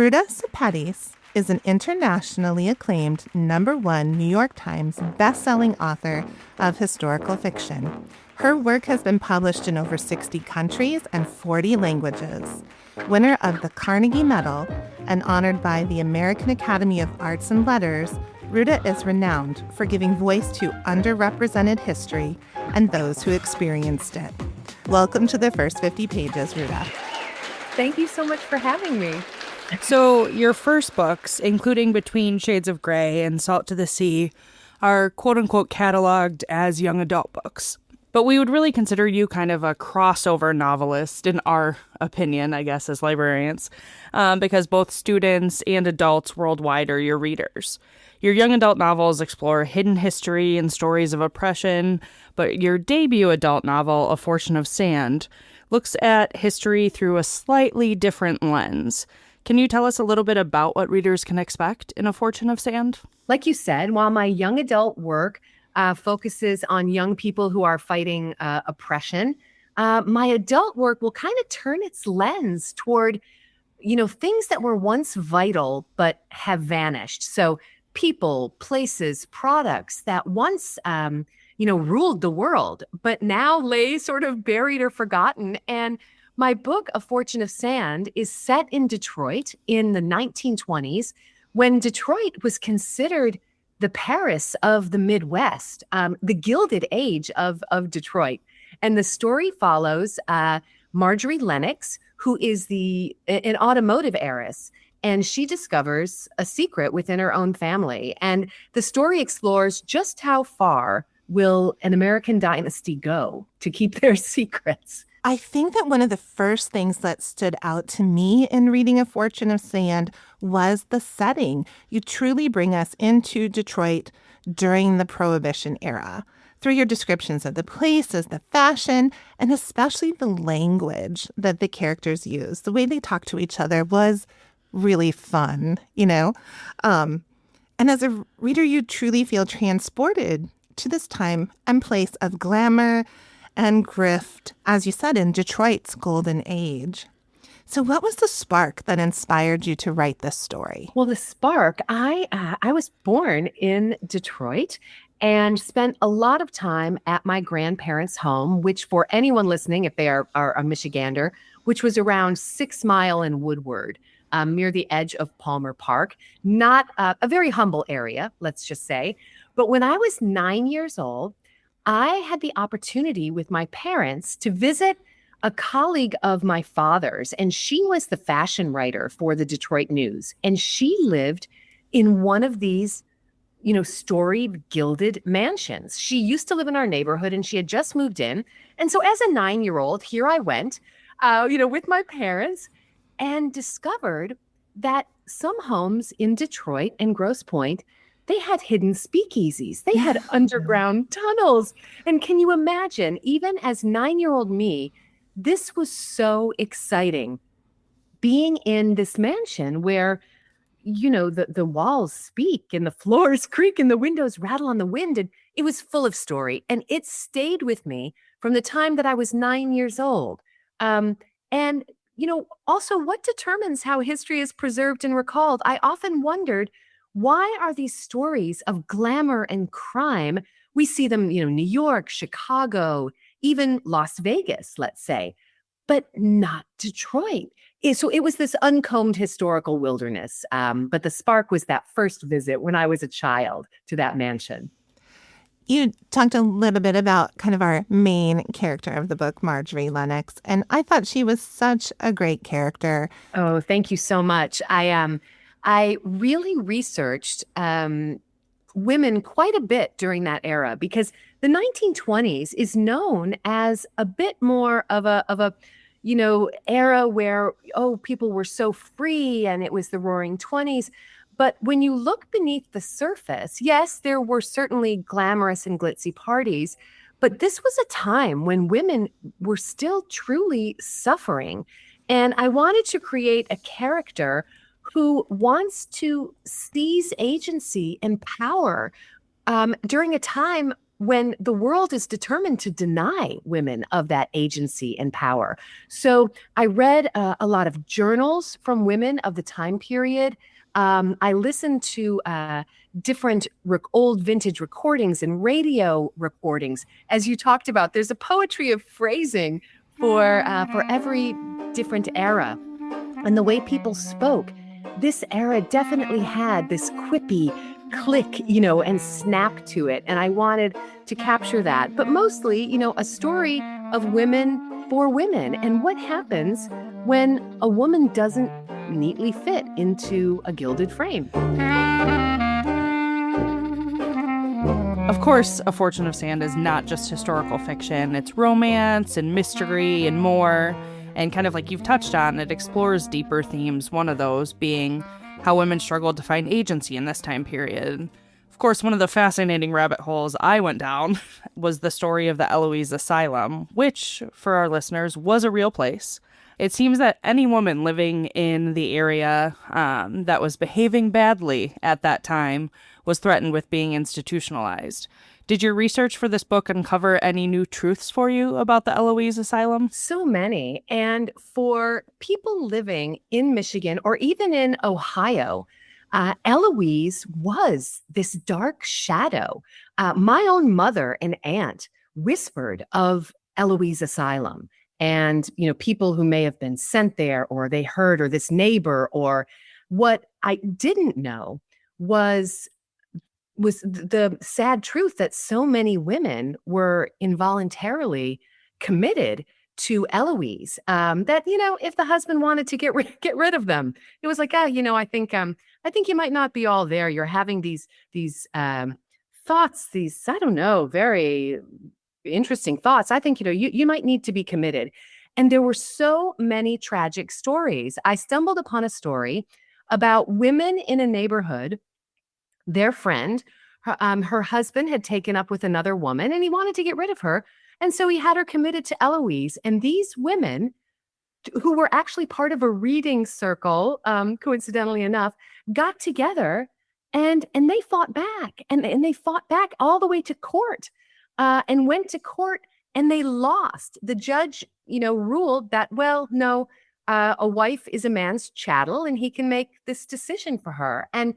Ruta Sepetys is an internationally acclaimed #1 New York Times bestselling author of historical fiction. Her work has been published in over 60 countries and 40 languages. Winner of the Carnegie Medal and honored by the American Academy of Arts and Letters, Ruta is renowned for giving voice to underrepresented history and those who experienced it. Welcome to the first 50 pages, Ruta. Thank you so much for having me. So your first books, including Between Shades of Grey and Salt to the Sea, are quote-unquote cataloged as young adult books. But we would really consider you kind of a crossover novelist, in our opinion, I guess, as librarians, because both students and adults worldwide are your readers. Your young adult novels explore hidden history and stories of oppression, but your debut adult novel, A Fortune of Sand, looks at history through a slightly different lens. Can you tell us a little bit about what readers can expect in A Fortune of Sand? Like you said, while my young adult work focuses on young people who are fighting oppression, my adult work will kind of turn its lens toward, things that were once vital but have vanished. So people, places, products that once, ruled the world, but now lay sort of buried or forgotten. And my book, A Fortune of Sand, is set in Detroit in the 1920s, when Detroit was considered the Paris of the Midwest, the Gilded Age of Detroit. And the story follows Marjorie Lennox, who is an automotive heiress, and she discovers a secret within her own family. And the story explores just how far will an American dynasty go to keep their secrets. I think that one of the first things that stood out to me in reading A Fortune of Sand was the setting. You truly bring us into Detroit during the Prohibition era through your descriptions of the places, the fashion, and especially the language that the characters use. The way they talk to each other was really fun, And as a reader, you truly feel transported to this time and place of glamour and grift, as you said, in Detroit's golden age. So what was the spark that inspired you to write this story? Well, the spark, I was born in Detroit and spent a lot of time at my grandparents' home, which for anyone listening, if they are a Michigander, which was around 6 Mile and Woodward, near the edge of Palmer Park. Not a very humble area, let's just say. But when I was 9 years old, I had the opportunity with my parents to visit a colleague of my father's, and she was the fashion writer for the Detroit News. And she lived in one of these, storied, gilded mansions. She used to live in our neighborhood and she had just moved in. And so as a 9-year-old, here I went, with my parents and discovered that some homes in Detroit and Grosse Pointe, they had hidden speakeasies. They had underground tunnels. And can you imagine, even as 9-year-old me, this was so exciting. Being in this mansion where, the walls speak and the floors creak and the windows rattle on the wind. And it was full of story. And it stayed with me from the time that I was 9 years old. Also what determines how history is preserved and recalled? I often wondered, why are these stories of glamour and crime? We see them, New York, Chicago, even Las Vegas, let's say, but not Detroit. So it was this uncombed historical wilderness. But the spark was that first visit when I was a child to that mansion. You talked a little bit about kind of our main character of the book, Marjorie Lennox, and I thought she was such a great character. Oh, thank you so much. I really researched women quite a bit during that era because the 1920s is known as a bit more of a era where, people were so free and it was the roaring 20s. But when you look beneath the surface, yes, there were certainly glamorous and glitzy parties, but this was a time when women were still truly suffering. And I wanted to create a character who wants to seize agency and power during a time when the world is determined to deny women of that agency and power. So I read a lot of journals from women of the time period. I listened to different old vintage recordings and radio recordings. As you talked about, there's a poetry of phrasing for every different era. And the way people spoke, this era definitely had this quippy click, and snap to it. And I wanted to capture that. But mostly, a story of women for women and what happens when a woman doesn't neatly fit into a gilded frame. Of course, A Fortune of Sand is not just historical fiction. It's romance and mystery and more. And kind of like you've touched on, it explores deeper themes, one of those being how women struggled to find agency in this time period. Of course, one of the fascinating rabbit holes I went down was the story of the Eloise Asylum, which, for our listeners, was a real place. It seems that any woman living in the area that was behaving badly at that time was threatened with being institutionalized. Did your research for this book uncover any new truths for you about the Eloise Asylum? So many. And for people living in Michigan or even in Ohio, Eloise was this dark shadow. My own mother and aunt whispered of Eloise Asylum and, people who may have been sent there or they heard, or this neighbor, or what I didn't know was the sad truth that so many women were involuntarily committed to Eloise. That if the husband wanted to get rid of them, it was like, I think you might not be all there. You're having these thoughts, these very interesting thoughts. I think you might need to be committed. And there were so many tragic stories. I stumbled upon a story about women in a neighborhood. Their friend, her husband had taken up with another woman and he wanted to get rid of her. And so he had her committed to Eloise. And these women, who were actually part of a reading circle, coincidentally enough, got together and they fought back. And they fought back all the way to court and went to court and they lost. The judge, ruled that, well, no, a wife is a man's chattel and he can make this decision for her. And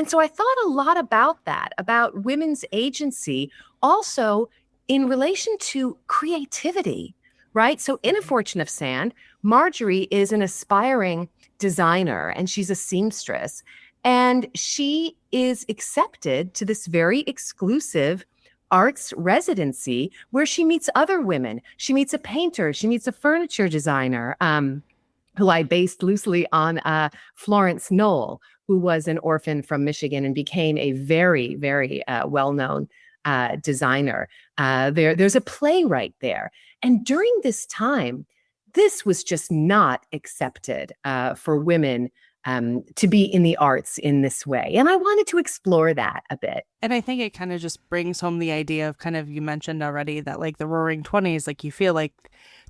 so I thought a lot about that, about women's agency, also in relation to creativity, right? So in A Fortune of Sand, Marjorie is an aspiring designer and she's a seamstress. And she is accepted to this very exclusive arts residency where she meets other women. She meets a painter, she meets a furniture designer, who I based loosely on Florence Knoll, who was an orphan from Michigan and became a very, very well-known designer. There's a playwright there. And during this time, this was just not accepted for women to be in the arts in this way. And I wanted to explore that a bit. And I think it kind of just brings home the idea of kind of, you mentioned already that like the Roaring 20s, like you feel like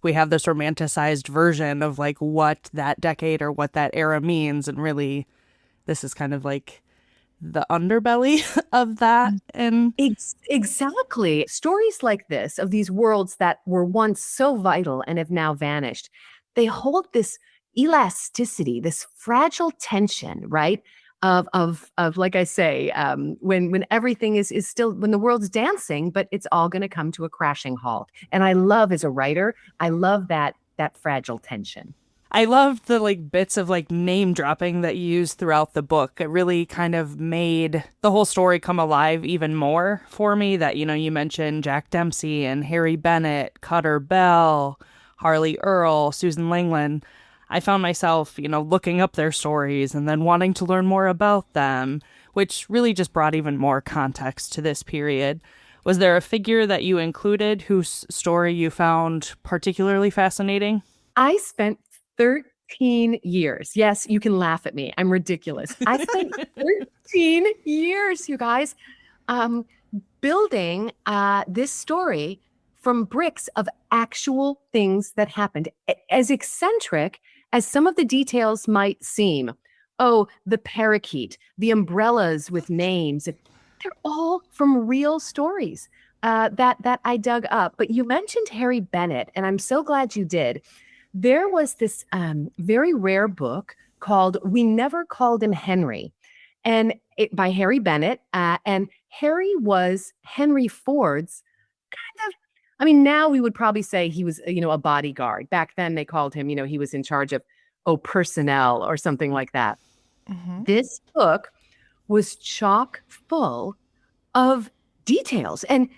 we have this romanticized version of like what that decade or what that era means. And really, this is kind of like the underbelly of that. And exactly. Stories like this, of these worlds that were once so vital and have now vanished, they hold this elasticity, this fragile tension, right? Of like I say, when everything is still, when the world's dancing, but it's all going to come to a crashing halt. And I love, as a writer, I love that fragile tension. I loved the like bits of like name dropping that you used throughout the book. It really kind of made the whole story come alive even more for me. That, you mentioned Jack Dempsey and Harry Bennett, Cutter Bell, Harley Earl, Susan Langland. I found myself, looking up their stories and then wanting to learn more about them, which really just brought even more context to this period. Was there a figure that you included whose story you found particularly fascinating? I spent 13 years. Yes, you can laugh at me. I'm ridiculous. I spent 13 years, you guys, building this story from bricks of actual things that happened. As eccentric as some of the details might seem, the parakeet, the umbrellas with names, they're all from real stories. that I dug up. But you mentioned Harry Bennett, and I'm so glad you did. There was this very rare book called "We Never Called Him Henry," and by Harry Bennett. And Harry was Henry Ford's kind of. I mean, now we would probably say he was, a bodyguard. Back then, they called him, he was in charge of personnel or something like that. Mm-hmm. This book was chock full of details. And,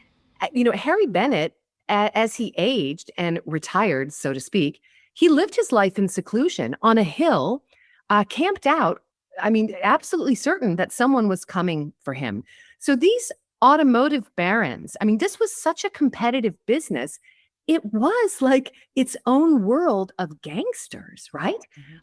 Harry Bennett, as he aged and retired, so to speak, he lived his life in seclusion on a hill, camped out. I mean, absolutely certain that someone was coming for him. So these automotive barons, I mean, this was such a competitive business. It was like its own world of gangsters, right?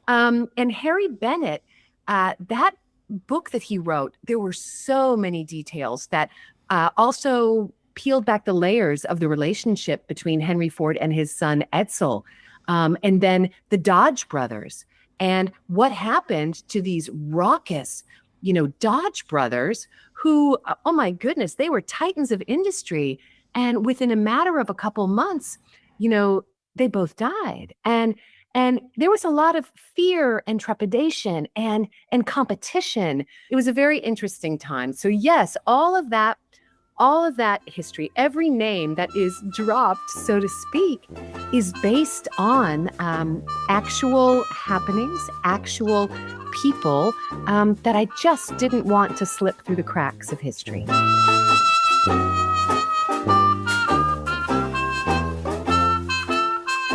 Mm-hmm. And Harry Bennett, that book that he wrote, there were so many details that also peeled back the layers of the relationship between Henry Ford and his son Edsel, and then the Dodge brothers, and what happened to these raucous, Dodge brothers who, oh my goodness, they were titans of industry. And within a matter of a couple months, they both died. And there was a lot of fear and trepidation and competition. It was a very interesting time. So yes, all of that history, every name that is dropped, so to speak, is based on actual happenings, actual people that I just didn't want to slip through the cracks of history.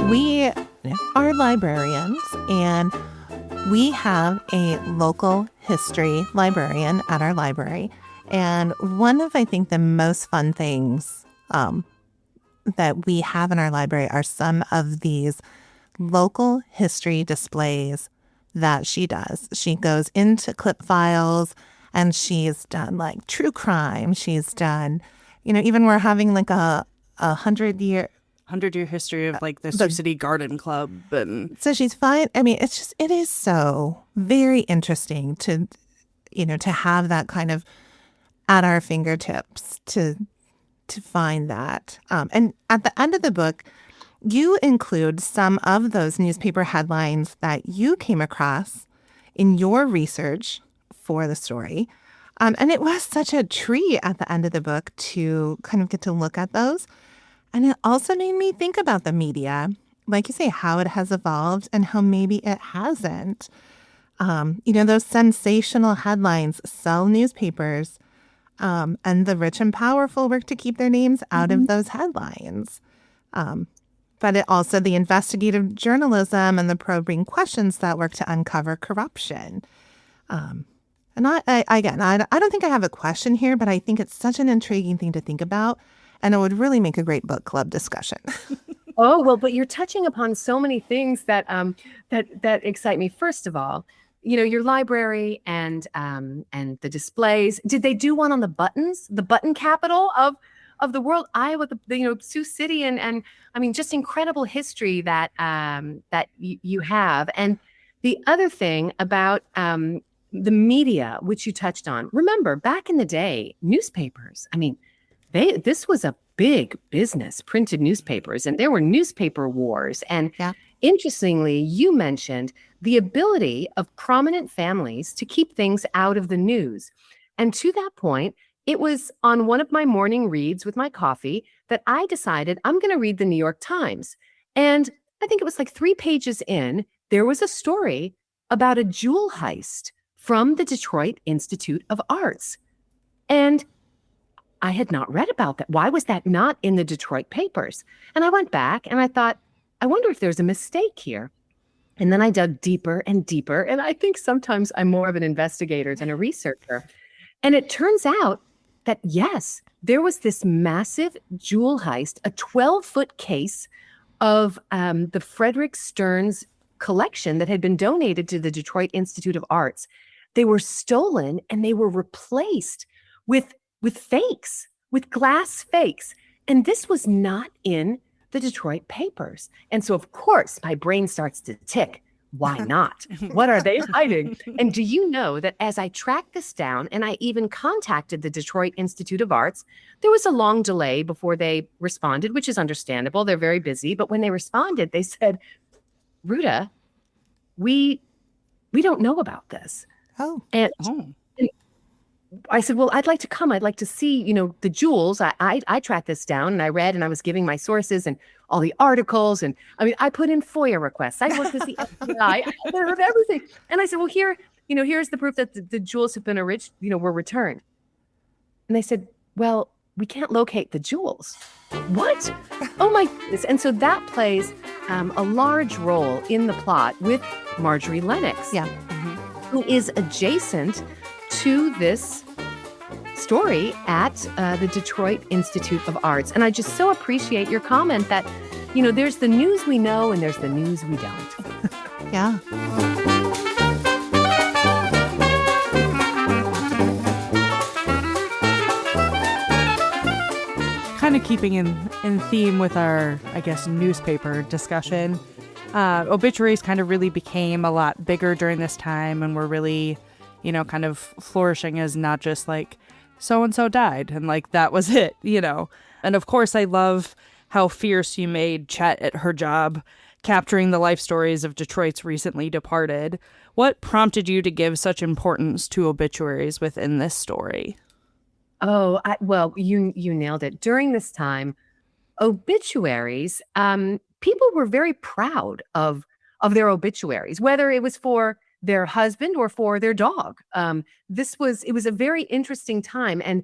We are librarians, and we have a local history librarian at our library. And one of, I think, the most fun things that we have in our library are some of these local history displays that she does. She goes into clip files, and she's done like true crime. She's done, even we're having like a 100-year history of like the Sioux City Garden Club. And so she's fine. I mean, it is so very interesting to have that kind of at our fingertips to find that. And at the end of the book, you include some of those newspaper headlines that you came across in your research for the story. And it was such a treat at the end of the book to kind of get to look at those. And it also made me think about the media, like you say, how it has evolved and how maybe it hasn't. Those sensational headlines sell newspapers. And the rich and powerful work to keep their names out of those headlines. But it also the investigative journalism and the probing questions that work to uncover corruption. And I don't think I have a question here, but I think it's such an intriguing thing to think about. And it would really make a great book club discussion. Oh, well, but you're touching upon so many things that that excite me. First of all, your library and the displays. Did they do one on the buttons, the button capital of the world, Iowa, the Sioux City, and I mean, just incredible history that you have. And the other thing about the media, which you touched on. Remember, back in the day, newspapers. I mean, this was a big business, printed newspapers, and there were newspaper wars. And interestingly, you mentioned the ability of prominent families to keep things out of the news. And to that point, it was on one of my morning reads with my coffee that I decided I'm going to read the New York Times. And I think it was like 3 pages in, there was a story about a jewel heist from the Detroit Institute of Arts. And I had not read about that. Why was that not in the Detroit papers? And I went back and I thought, I wonder if there's a mistake here. And then I dug deeper and deeper. And I think sometimes I'm more of an investigator than a researcher. And it turns out that, yes, there was this massive jewel heist, a 12-foot case of the Frederick Stearns collection that had been donated to the Detroit Institute of Arts. They were stolen and they were replaced with fakes, with glass fakes. And this was not in the Detroit papers. And so, of course, my brain starts to tick. Why not? What are they hiding? And do you know that as I tracked this down and I even contacted the Detroit Institute of Arts, there was a long delay before they responded, which is understandable. They're very busy. But when they responded, they said, Ruta, we don't know about this. Oh. And I said, well, I'd like to come. I'd like to see, the jewels. I tracked this down and I read and I was giving my sources and all the articles. And I put in FOIA requests. I worked with the FBI. I heard everything. And I said, well, here's the proof that the jewels have been were returned. And they said, well, we can't locate the jewels. What? Oh my goodness. And so that plays a large role in the plot with Marjorie Lennox. Yeah. Who is adjacent to this story at the Detroit Institute of Arts. And I just so appreciate your comment that, there's the news we know and there's the news we don't. Yeah. Kind of keeping in theme with our, newspaper discussion, obituaries kind of really became a lot bigger during this time and were really, kind of flourishing as not just like so-and-so died and like that was it, And of course, I love how fierce you made Chet at her job, capturing the life stories of Detroit's recently departed. What prompted you to give such importance to obituaries within this story? Oh, well, you nailed it. During this time, obituaries, people were very proud of their obituaries, whether it was for their husband or for their dog. It was a very interesting time. And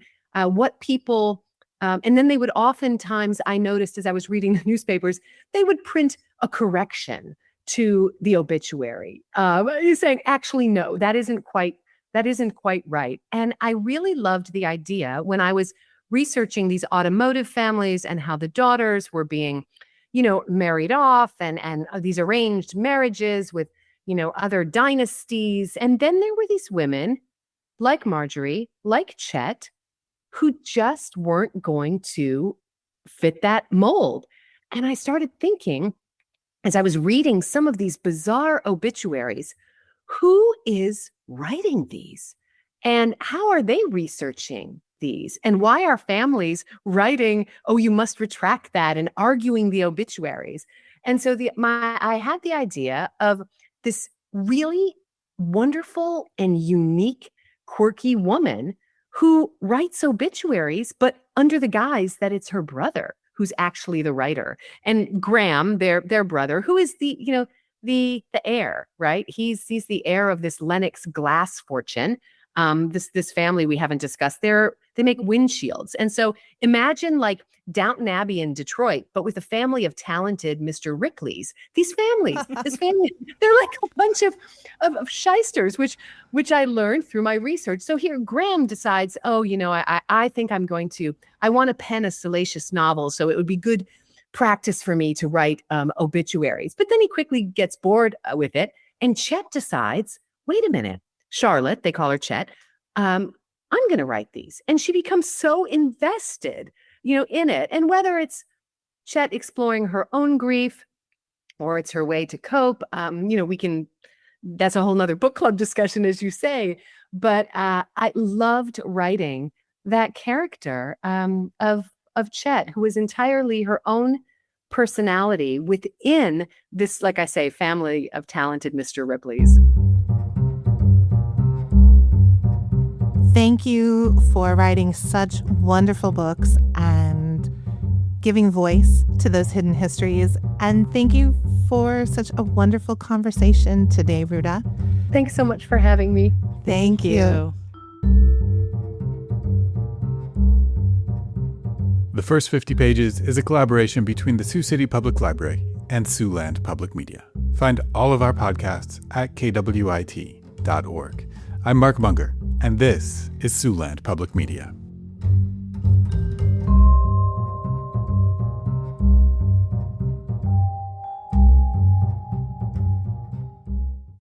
what people, and then they would oftentimes, I noticed as I was reading the newspapers, they would print a correction to the obituary. Saying, actually, no, that isn't quite right. And I really loved the idea when I was researching these automotive families and how the daughters were being, married off and these arranged marriages with, other dynasties. And then there were these women like Marjorie, like Chet, who just weren't going to fit that mold. And I started thinking, as I was reading some of these bizarre obituaries, who is writing these? And how are they researching these? And why are families writing, oh, you must retract that, and arguing the obituaries? And so I had the idea of this really wonderful and unique, quirky woman who writes obituaries, but under the guise that it's her brother who's actually the writer. And Graham, their brother, who is the heir, right? He's the heir of this Lennox glass fortune. This family we haven't discussed. They make windshields. And so imagine like Downton Abbey in Detroit, but with a family of talented Mr. Ripley's. This family, they're like a bunch of shysters, which I learned through my research. So here Graham decides, I think I want to pen a salacious novel. So it would be good practice for me to write obituaries. But then he quickly gets bored with it. And Chet decides, wait a minute, Charlotte, they call her Chet, I'm going to write these. And she becomes so invested, in it. And whether it's Chet exploring her own grief or it's her way to cope, that's a whole nother book club discussion, as you say. But I loved writing that character of Chet, who was entirely her own personality within this, like I say, family of talented Mr. Ripleys. Thank you for writing such wonderful books and giving voice to those hidden histories. And thank you for such a wonderful conversation today, Ruta. Thanks so much for having me. Thank you. The First 50 Pages is a collaboration between the Sioux City Public Library and Siouxland Public Media. Find all of our podcasts at kwit.org. I'm Mark Munger, and this is Siouxland Public Media.